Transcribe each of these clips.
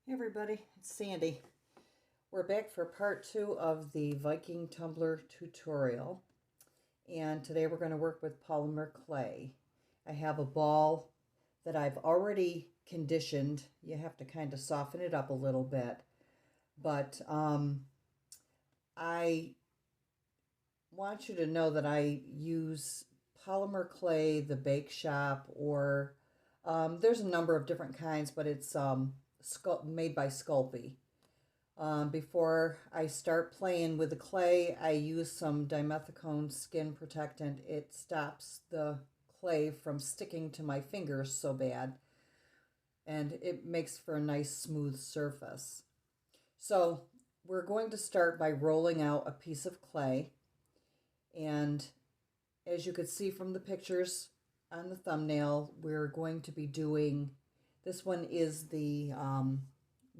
Hey everybody, it's Sandy. We're back for part 2 of the Viking tumbler tutorial. And today we're going to work with polymer clay. I have a ball that I've already conditioned. You have to kind of soften it up a little bit. But I want you to know that I use polymer clay, the bake shop, or there's a number of different kinds, but it's made by Sculpey. Before I start playing with the clay, I use some dimethicone skin protectant. It stops the clay from sticking to my fingers so bad, and it makes for a nice smooth surface. So we're going to start by rolling out a piece of clay, and as you could see from the pictures on the thumbnail, we're going to be doing, this one is the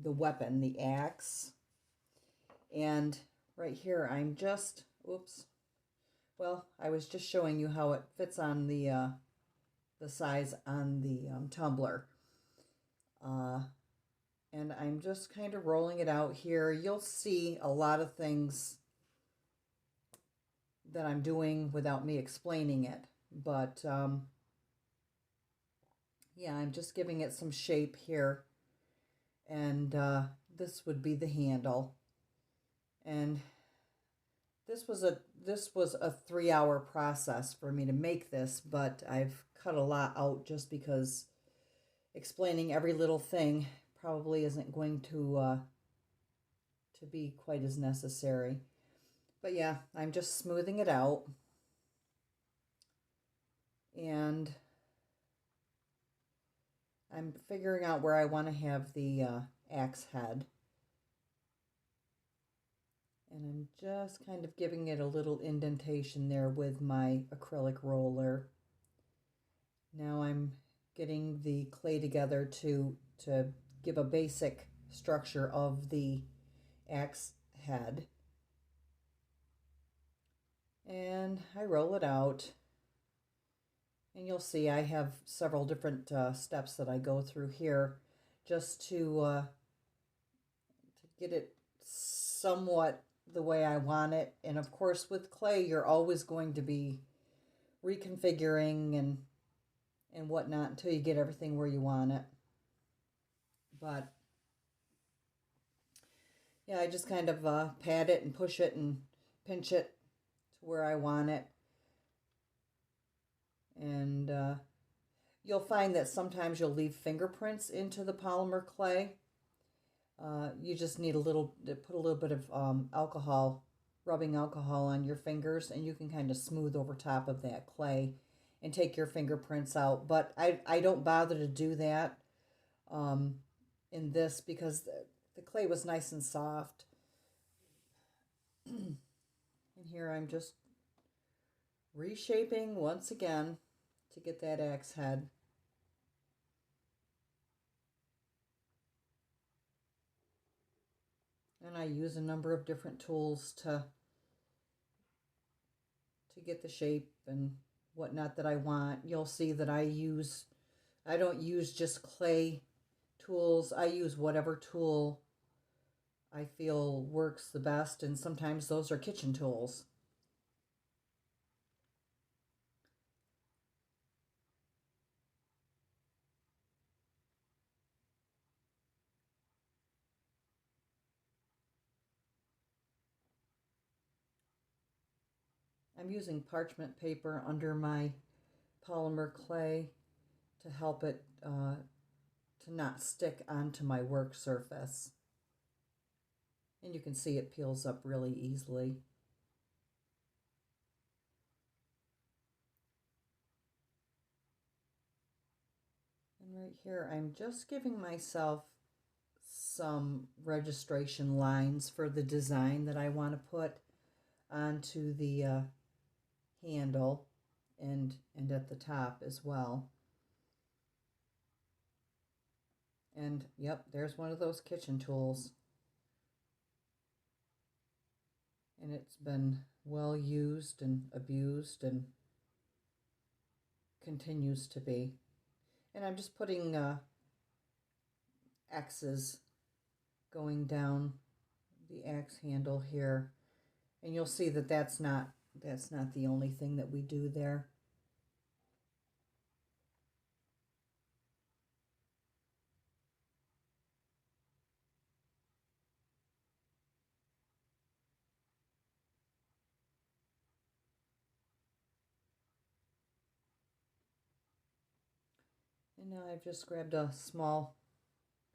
weapon, the axe. And right here, I'm just, oops, well, I was just showing you how it fits on the size on the tumbler. And I'm just kind of rolling it out here. You'll see a lot of things that I'm doing without me explaining it. But, yeah, I'm just giving it some shape here. And this would be the handle. And this was a 3-hour process for me to make this, but I've cut a lot out just because explaining every little thing probably isn't going to be quite as necessary. But yeah, I'm just smoothing it out, and I'm figuring out where I want to have the axe head. And I'm just kind of giving it a little indentation there with my acrylic roller. Now I'm getting the clay together to give a basic structure of the axe head. And I roll it out. And you'll see I have several different steps that I go through here just to get it somewhat the way I want it. And of course, with clay, you're always going to be reconfiguring and whatnot until you get everything where you want it. But yeah, I just kind of pat it and push it and pinch it to where I want it. And you'll find that sometimes you'll leave fingerprints into the polymer clay. You just need put a little bit of rubbing alcohol on your fingers, and you can kind of smooth over top of that clay and take your fingerprints out. But I don't bother to do that in this because the clay was nice and soft. And here I'm just reshaping once again to get that axe head. And I use a number of different tools to get the shape and whatnot that I want. You'll see that I don't use just clay tools. I use whatever tool I feel works the best, and sometimes those are kitchen tools. I'm using parchment paper under my polymer clay to help it to not stick onto my work surface. And you can see it peels up really easily. And right here, I'm just giving myself some registration lines for the design that I want to put onto the handle and at the top as well. And yep, there's one of those kitchen tools. And it's been well used and abused and continues to be. And I'm just putting X's going down the axe handle here. And you'll see that that's not the only thing that we do there. And now I've just grabbed a small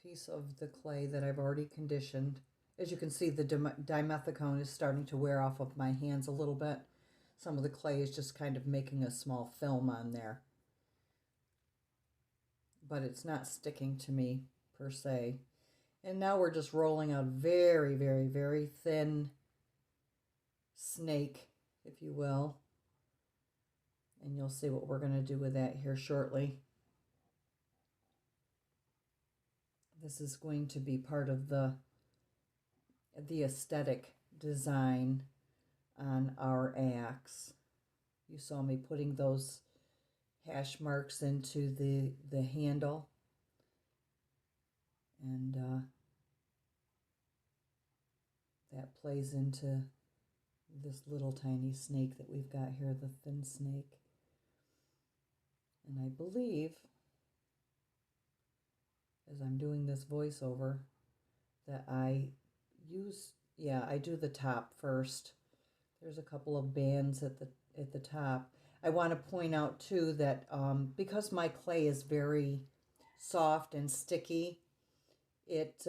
piece of the clay that I've already conditioned. As you can see, the dimethicone is starting to wear off of my hands a little bit. Some of the clay is just kind of making a small film on there. But it's not sticking to me per se. And now we're just rolling out very, very, very thin snake, if you will. And you'll see what we're going to do with that here shortly. This is going to be part of the aesthetic design on our axe. You saw me putting those hash marks into the handle. And that plays into this little tiny snake that we've got here, the thin snake. And I believe, as I'm doing this voiceover, that I do the top first. There's a couple of bands at the top. I want to point out too that because my clay is very soft and sticky, it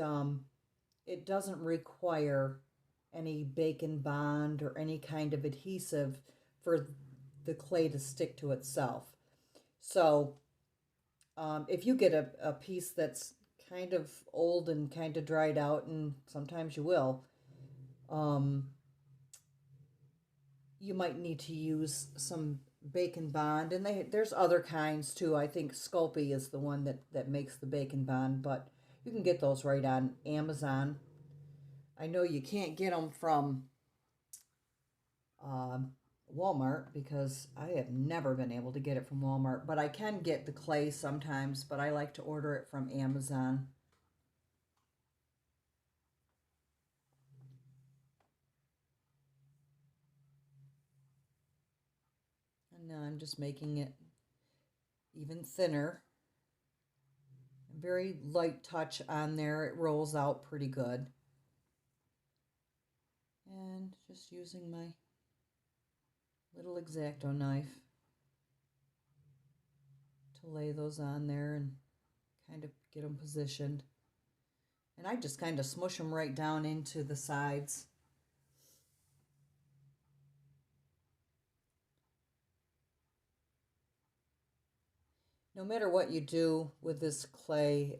doesn't require any bacon bond or any kind of adhesive for the clay to stick to itself. So if you get a piece that's kind of old and kind of dried out, and sometimes you will, you might need to use some bacon bond, and there's other kinds too. I think Sculpey is the one that makes the bacon bond, but you can get those right on Amazon. I know you can't get them from Walmart, because I have never been able to get it from Walmart, but I can get the clay sometimes, but I like to order it from Amazon. And now I'm just making it even thinner. Very light touch on there. It rolls out pretty good. And just using my little X-Acto knife to lay those on there and kind of get them positioned. And I just kind of smush them right down into the sides. No matter what you do with this clay,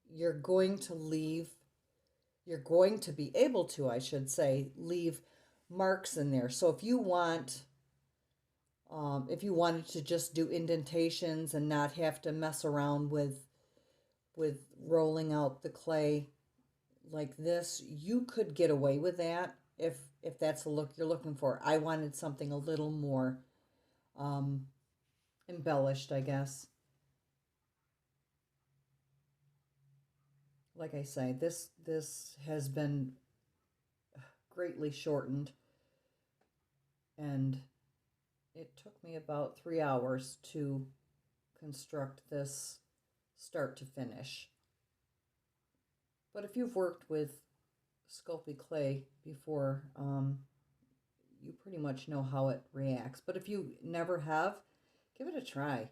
you're going to be able to, I should say, leave marks in there. So if you wanted to just do indentations and not have to mess around with rolling out the clay like this, you could get away with that if that's the look you're looking for. I wanted something a little more embellished, I guess. Like I say, this has been greatly shortened, and it took me about 3 hours to construct this start to finish. But if you've worked with Sculpey clay before, you pretty much know how it reacts. But if you never have, give it a try,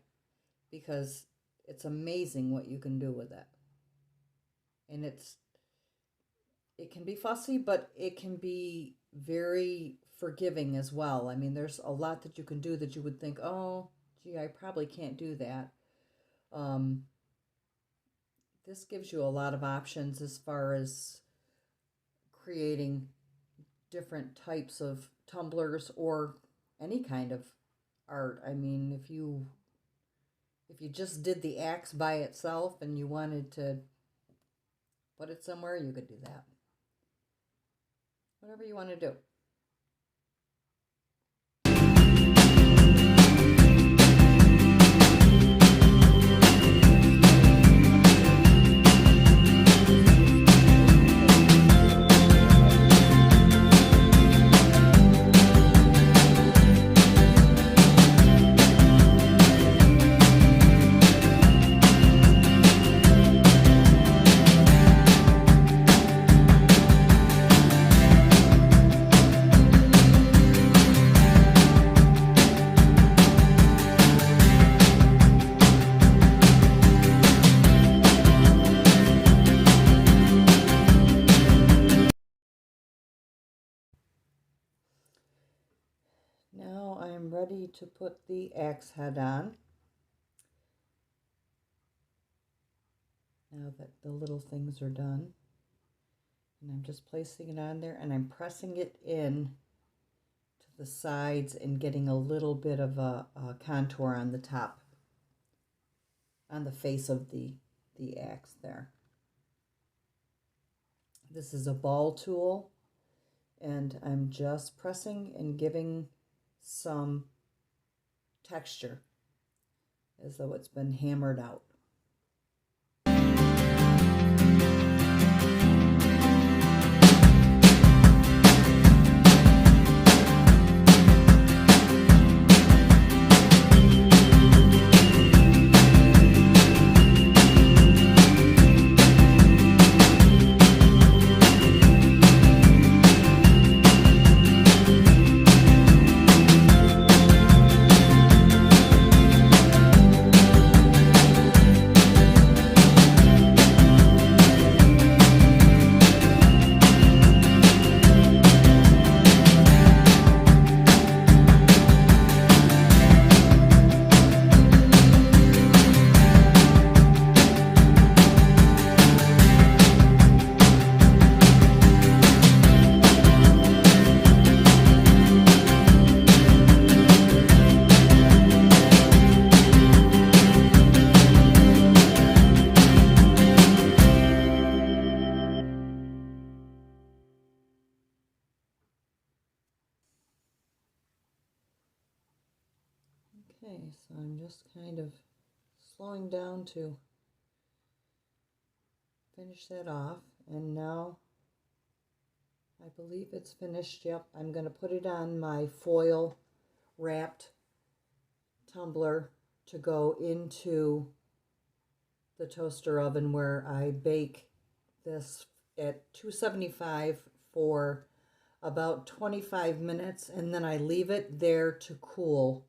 because it's amazing what you can do with it. And it can be fussy, but it can be very forgiving as well. I mean, there's a lot that you can do that you would think, oh, gee, I probably can't do that. This gives you a lot of options as far as creating different types of tumblers or any kind of art. I mean, if you just did the axe by itself and you wanted to put it somewhere, you could do that. Whatever you want to do. ready to put the axe head on. Now that the little things are done. And I'm just placing it on there and I'm pressing it in to the sides and getting a little bit of a contour on the top, on the face of the axe there. This is a ball tool, and I'm just pressing and giving some texture as though it's been hammered out. Okay, so I'm just kind of slowing down to finish that off, and now I believe it's finished. Yep, I'm going to put it on my foil wrapped tumbler to go into the toaster oven where I bake this at 275 for about 25 minutes, and then I leave it there to cool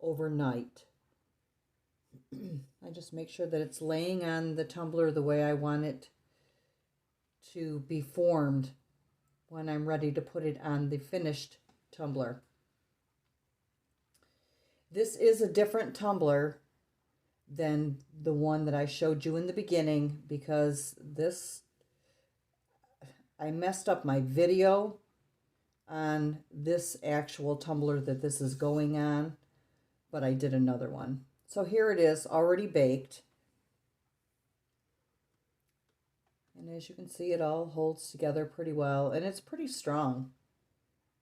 overnight. I just make sure that it's laying on the tumbler the way I want it to be formed when I'm ready to put it on the finished tumbler. This is a different tumbler than the one that I showed you in the beginning, because I messed up my video on this actual tumbler that this is going on, but I did another one. So here it is, already baked. And as you can see, it all holds together pretty well, and it's pretty strong.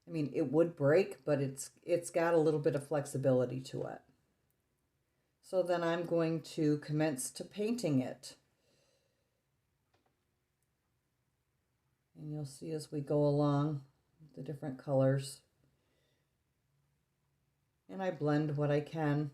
I mean, it would break, but it's got a little bit of flexibility to it. So then I'm going to commence to painting it. And you'll see as we go along the different colors. And I blend what I can.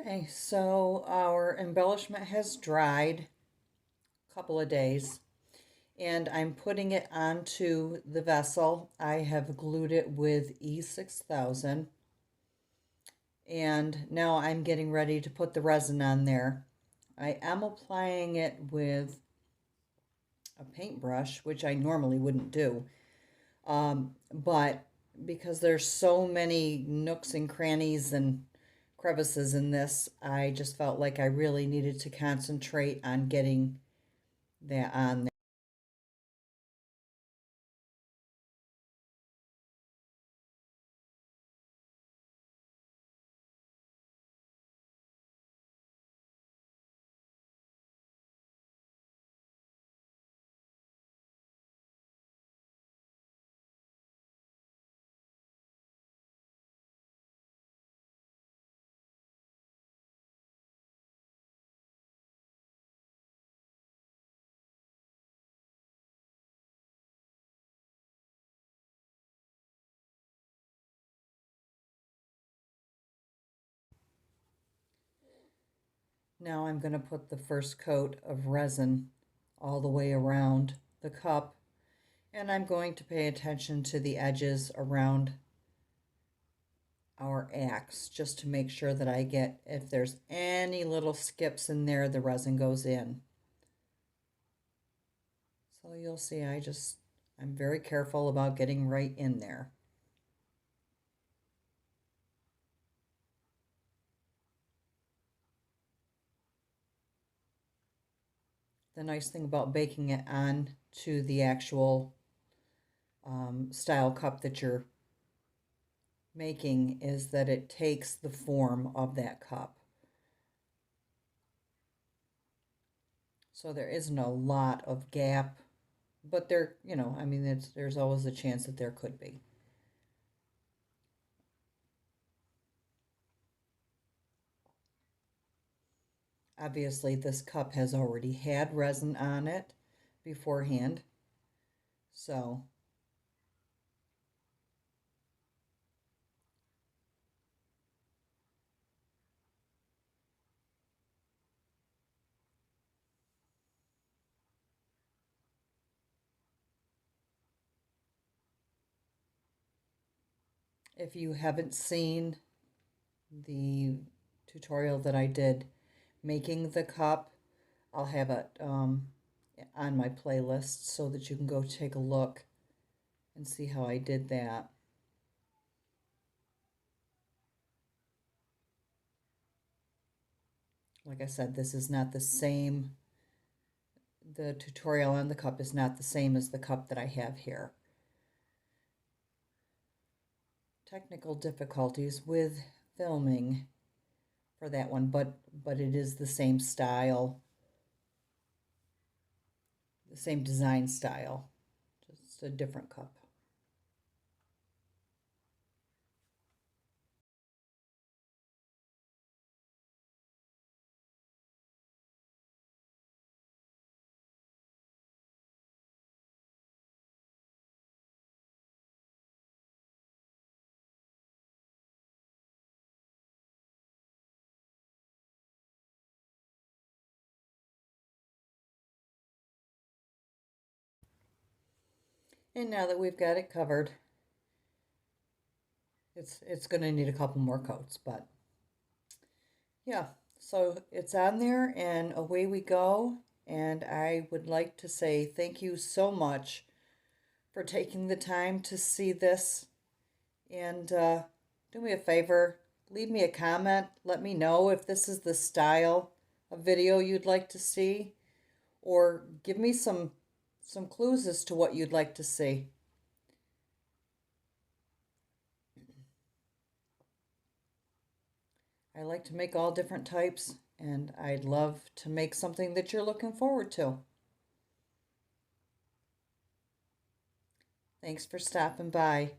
Okay, so our embellishment has dried a couple of days, and I'm putting it onto the vessel. I have glued it with E6000, and now I'm getting ready to put the resin on there. I am applying it with a paintbrush, which I normally wouldn't do, but because there's so many nooks and crannies and crevices in this, I just felt like I really needed to concentrate on getting that on there. Now I'm going to put the first coat of resin all the way around the cup, and I'm going to pay attention to the edges around our axe just to make sure that I get, if there's any little skips in there, the resin goes in. So you'll see I'm very careful about getting right in there. The nice thing about baking it on to the actual style cup that you're making is that it takes the form of that cup. So there isn't a lot of gap, but there, I mean, there's always a chance that there could be. Obviously, this cup has already had resin on it beforehand, so if you haven't seen the tutorial that I did making the cup, I'll have it on my playlist so that you can go take a look and see how I did that. Like I said, this is not the same. The tutorial on the cup is not the same as the cup that I have here. Technical difficulties with filming for that one, but it is the same style, the same design style, just a different cup. And now that we've got it covered, it's going to need a couple more coats, but yeah, so it's on there and away we go. And I would like to say thank you so much for taking the time to see this. And do me a favor, leave me a comment. Let me know if this is the style of video you'd like to see, or give me some clues as to what you'd like to see. I like to make all different types, and I'd love to make something that you're looking forward to. Thanks for stopping by.